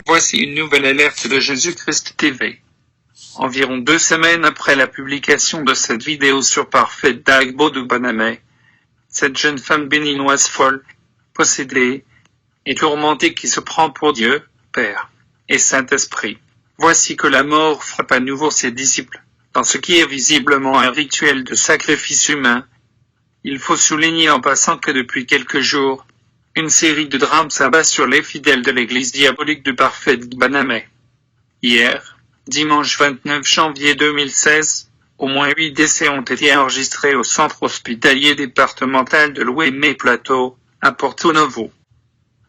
Voici une nouvelle alerte de Jésus-Christ TV. Environ 2 semaines après la publication de cette vidéo sur Parfait d'Agbo de Banamé, cette jeune femme béninoise folle, possédée et tourmentée qui se prend pour Dieu, Père et Saint-Esprit. Voici que la mort frappe à nouveau ses disciples. Dans ce qui est visiblement un rituel de sacrifice humain, il faut souligner en passant que depuis quelques jours, une série de drames s'abat sur les fidèles de l'église diabolique du Parfait de Banamé. Hier, dimanche 29 janvier 2016, au moins 8 décès ont été enregistrés au centre hospitalier départemental de l'Ouémé-Plateau, à Porto Novo.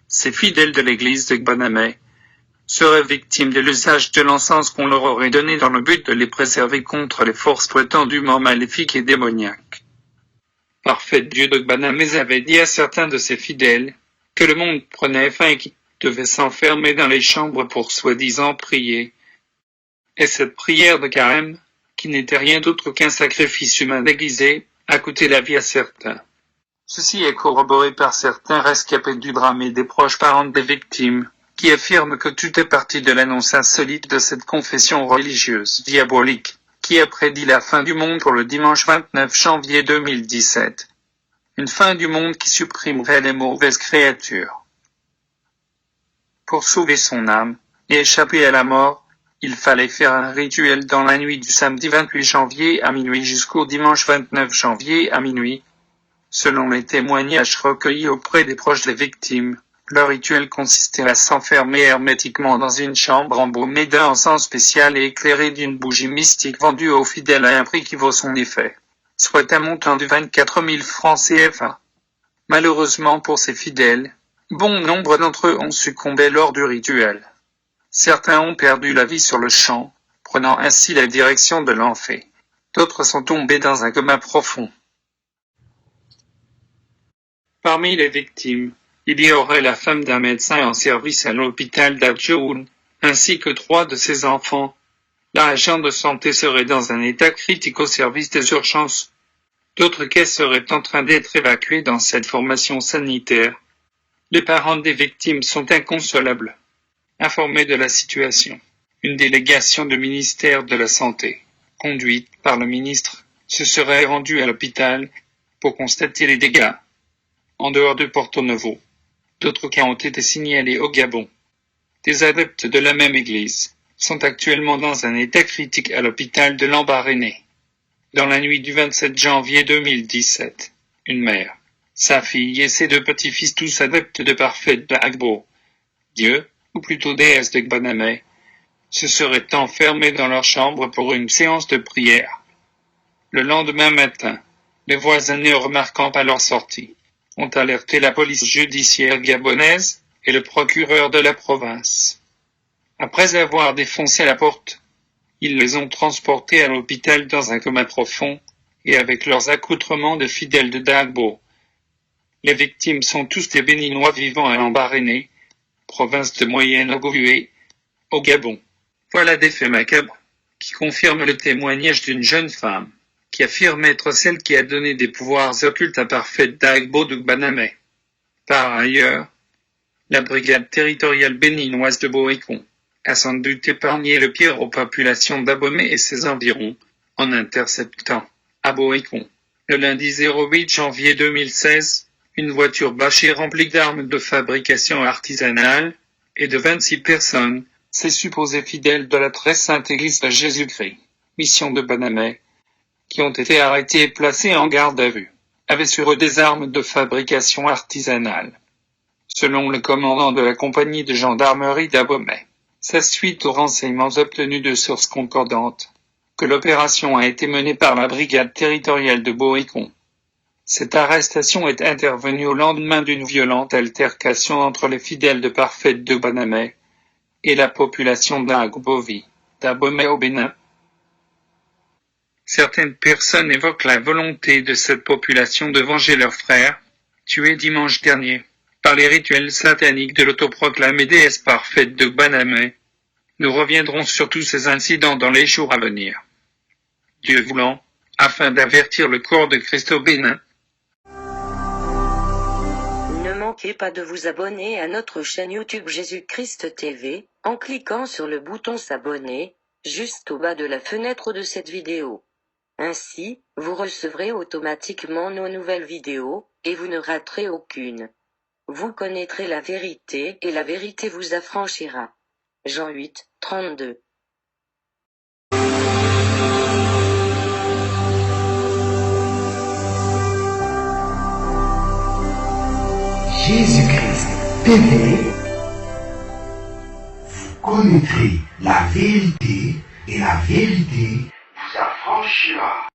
Ces fidèles de l'église de Banamé seraient victimes de l'usage de l'encens qu'on leur aurait donné dans le but de les préserver contre les forces prétendument maléfiques et démoniaques. Parfait Dieu de Banamé avait dit à certains de ses fidèles que le monde prenait fin et qu'ils devaient s'enfermer dans les chambres pour soi-disant prier. Et cette prière de carême, qui n'était rien d'autre qu'un sacrifice humain déguisé, a coûté la vie à certains. Ceci est corroboré par certains rescapés du drame et des proches parents des victimes, qui affirment que tout est parti de l'annonce insolite de cette confession religieuse diabolique, qui a prédit la fin du monde pour le dimanche 29 janvier 2017. Une fin du monde qui supprimerait les mauvaises créatures. Pour sauver son âme et échapper à la mort, il fallait faire un rituel dans la nuit du samedi 28 janvier à minuit jusqu'au dimanche 29 janvier à minuit. Selon les témoignages recueillis auprès des proches des victimes, le rituel consistait à s'enfermer hermétiquement dans une chambre embaumée d'un encens spécial et éclairée d'une bougie mystique vendue aux fidèles à un prix qui vaut son effet, soit un montant de 24 000 francs CFA. Malheureusement pour ces fidèles, bon nombre d'entre eux ont succombé lors du rituel. Certains ont perdu la vie sur le champ, prenant ainsi la direction de l'enfer. D'autres sont tombés dans un coma profond. Parmi les victimes, il y aurait la femme d'un médecin en service à l'hôpital d'Adjoun, ainsi que 3 de ses enfants. L'agent de santé serait dans un état critique au service des urgences. D'autres cas seraient en train d'être évacués dans cette formation sanitaire. Les parents des victimes sont inconsolables. Informés de la situation, une délégation du ministère de la Santé, conduite par le ministre, se serait rendue à l'hôpital pour constater les dégâts. En dehors de Porto Novo, d'autres cas ont été signalés au Gabon. Des adeptes de la même église sont actuellement dans un état critique à l'hôpital de Lambaréné. Dans la nuit du 27 janvier 2017, une mère, sa fille et ses 2 petits-fils tous adeptes de Parfait d'Agbo, Dieu, ou plutôt déesse de Banamé, se seraient enfermés dans leur chambre pour une séance de prière. Le lendemain matin, les voisins ne remarquant pas leur sortie, ont alerté la police judiciaire gabonaise et le procureur de la province. Après avoir défoncé la porte, ils les ont transportés à l'hôpital dans un coma profond et avec leurs accoutrements de fidèles de Dagbo. Les victimes sont tous des Béninois vivant à Lambaréné, province de Moyenne-Ogooué, au Gabon. Voilà des faits macabres qui confirment le témoignage d'une jeune femme qui affirme être celle qui a donné des pouvoirs occultes à Parfait d'Agbo de Banamé. Par ailleurs, la brigade territoriale béninoise de Boécon a sans doute épargné le pire aux populations d'Abomey et ses environs en interceptant, à Boécon, le lundi 08 janvier 2016, une voiture bâchée remplie d'armes de fabrication artisanale et de 26 personnes, ces supposés fidèles de la très sainte Église de Jésus-Christ, mission de Banamé, qui ont été arrêtés et placés en garde à vue, avaient sur eux des armes de fabrication artisanale. Selon le commandant de la compagnie de gendarmerie d'Abomey, c'est suite aux renseignements obtenus de sources concordantes que l'opération a été menée par la brigade territoriale de Boécon. Cette arrestation est intervenue au lendemain d'une violente altercation entre les fidèles de Parfait de Banamé et la population d'Agbovi, d'Abomey au Bénin. Certaines personnes évoquent la volonté de cette population de venger leurs frères, tués dimanche dernier, par les rituels sataniques de l'autoproclamée déesse Parfaite de Banamé. Nous reviendrons sur tous ces incidents dans les jours à venir. Dieu voulant, afin d'avertir le corps de Christ au Bénin. manquez pas de vous abonner à notre chaîne YouTube Jésus-Christ TV, en cliquant sur le bouton s'abonner, juste au bas de la fenêtre de cette vidéo. Ainsi, vous recevrez automatiquement nos nouvelles vidéos, et vous ne raterez aucune. Vous connaîtrez la vérité et la vérité vous affranchira. Jean 8, 32. Jésus-Christ TV, vous connaîtrez la vérité et la vérité vous affranchira.